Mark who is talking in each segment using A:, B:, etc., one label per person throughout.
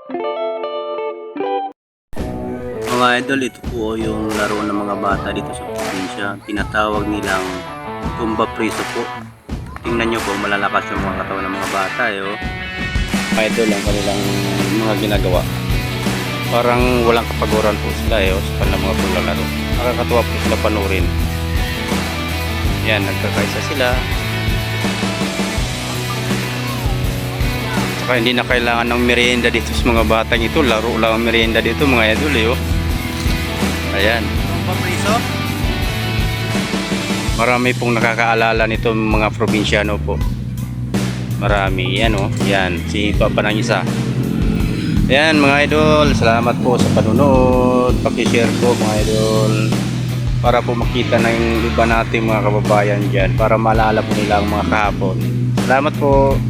A: Mga idol, ito po yung laro ng mga bata dito sa probinsya. Tinatawag nilang tumba preso po. Tingnan nyo po, malalakas yung mga katawan ng mga bata oh. Mga idol, ang kanilang mga ginagawa. Parang walang kapaguran po sila oh, sa kanilang mga paglalaro. Nakakatuwa po sila panurin. Yan, nagkakaisa sila. Saka hindi na kailangan ng merienda dito sa mga batang ito. Laro lang ang merienda dito mga idol oh. Ayan.
B: Papriso?
A: Marami pong nakakaalala nito mga probinsyano po. Marami. Yan o. Yan. Si Papa ng isa. Ayan mga idol. Salamat po sa panunod. Pakishare po mga idol. Para po makita ng iba nating mga kababayan dyan. Para maalala po nila ang mga kahapon. Salamat po.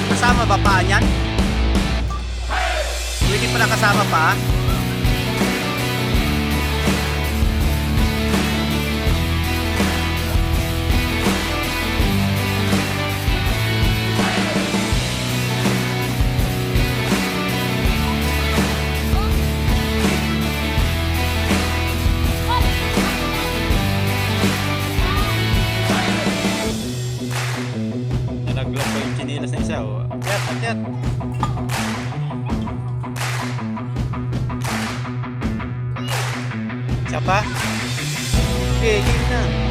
B: Kasama ba pa yan? Hindi pala kasama pa?
A: Nalaglag pa yung chinilas na isa o.
B: Akyat, akyat. Siya pa? Okay, game na.